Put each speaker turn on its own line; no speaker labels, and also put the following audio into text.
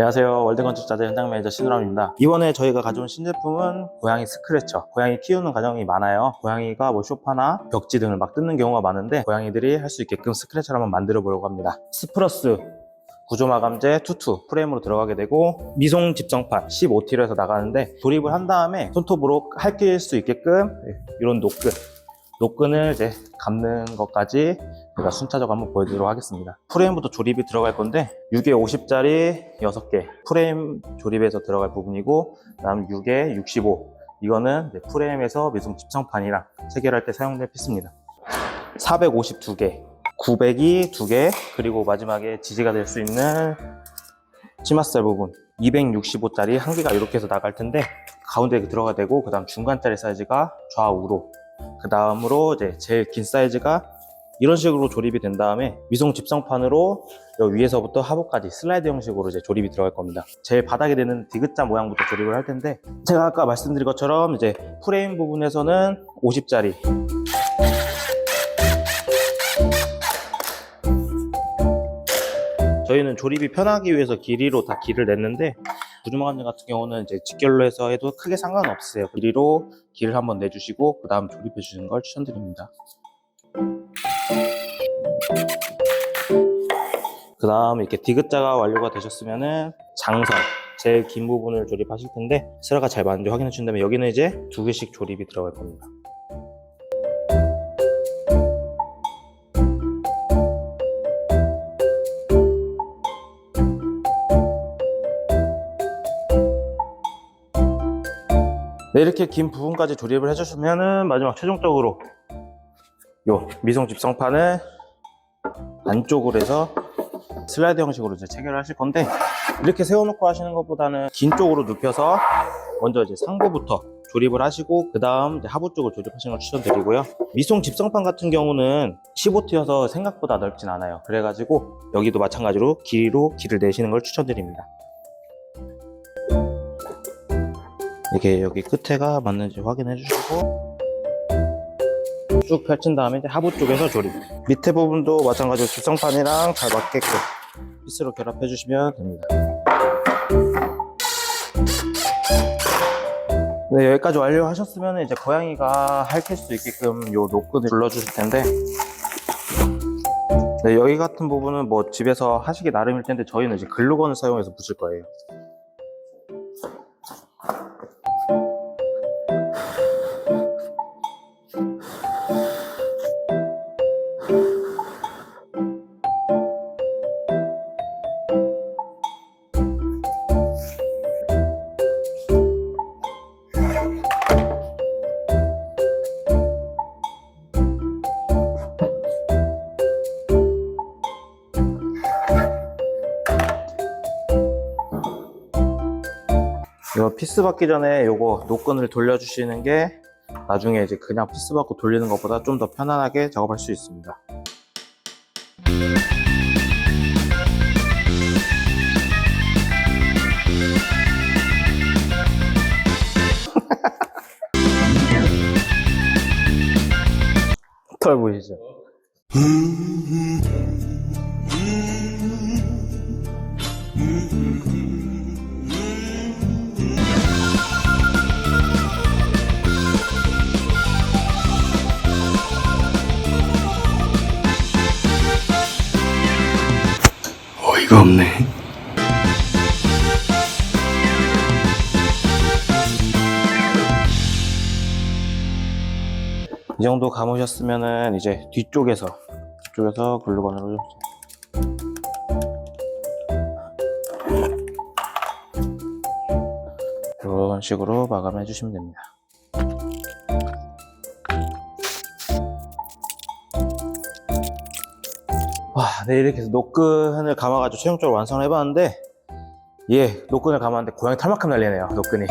안녕하세요. 월드건축자재 현장 매니저 신우람입니다. 이번에 저희가 가져온 신제품은 고양이 스크래처. 고양이 키우는 가정이 많아요. 고양이가 뭐 소파나 벽지 등을 막 뜯는 경우가 많은데 고양이들이 할 수 있게끔 스크래처를 한번 만들어 보려고 합니다. 스프러스 구조마감재 투투 프레임으로 들어가게 되고 미송 집성판 15T로 나가는데 조립을 한 다음에 손톱으로 할낄 수 있게끔 이런 노끈을 이제 감는 것까지 제가 순차적으로 한번 보여드리도록 하겠습니다. 프레임부터 조립이 들어갈 건데 6에 50짜리 6개 프레임 조립에서 들어갈 부분이고, 그 다음 6에 65 이거는 프레임에서 미송 집성판이랑 체결할 때 사용될 피스입니다. 452개 900이 2개, 그리고 마지막에 지지가 될 수 있는 치마살 부분 265짜리 1개가 이렇게 해서 나갈 텐데 가운데에 들어가 되고, 그 다음 중간짜리 사이즈가 좌우로, 그 다음으로 이제 제일 긴 사이즈가 이런 식으로 조립이 된 다음에 미송 집성판으로 위에서부터 하부까지 슬라이드 형식으로 이제 조립이 들어갈 겁니다. 제일 바닥에 되는 디귿자 모양부터 조립을 할 텐데, 제가 아까 말씀드린 것처럼 이제 프레임 부분에서는 50짜리 저희는 조립이 편하기 위해서 길이로 다 길을 냈는데, 구조마감재 같은 경우는 이제 직결로 해서 해도 크게 상관은 없어요. 길이로 길을 한번 내주시고 그 다음 조립해 주시는 걸 추천드립니다. 그 다음 이렇게 디귿자가 완료가 되셨으면은 장선 제일 긴 부분을 조립하실 텐데 슬라가 잘 맞는지 확인해 주신 다음에 여기는 이제 2개씩 조립이 들어갈 겁니다. 네, 이렇게 긴 부분까지 조립을 해주시면은 마지막 최종적으로 요 미송 집성판을 안쪽으로 해서 슬라이드 형식으로 이제 체결을 하실 건데, 이렇게 세워놓고 하시는 것보다는 긴 쪽으로 눕혀서 먼저 이제 상부부터 조립을 하시고 그 다음 이제 하부 쪽을 조립하시는 걸 추천드리고요. 미송 집성판 같은 경우는 15T여서 생각보다 넓진 않아요. 그래가지고 여기도 마찬가지로 길이로 길을 내시는 걸 추천드립니다. 이게 여기 끝에가 맞는지 확인해 주시고 쭉 펼친 다음에 이제 하부 쪽에서 조립, 밑에 부분도 마찬가지로 집성판이랑 잘 맞게끔 피스로 결합해 주시면 됩니다. 네, 여기까지 완료하셨으면 이제 고양이가 핥힐 수 있게끔 요 노끈을 눌러 주실 텐데, 네, 여기 같은 부분은 뭐 집에서 하시기 나름일 텐데 저희는 이제 글루건을 사용해서 붙일 거예요. 이거 피스 받기 전에 요거 노끈을 돌려주시는 게 나중에 이제 그냥 피스 받고 돌리는 것보다 좀 더 편안하게 작업할 수 있습니다. 털 보이시죠?
어이가 없네.
이 정도 감으셨으면은 이제 뒤쪽에서 글루건으로 이런 식으로 마감해 주시면 됩니다. 와, 네, 이렇게 해서 노끈을 감아가지고 최종적으로 완성을 해봤는데, 예, 노끈을 감았는데 고양이 털만큼 날리네요, 노끈이.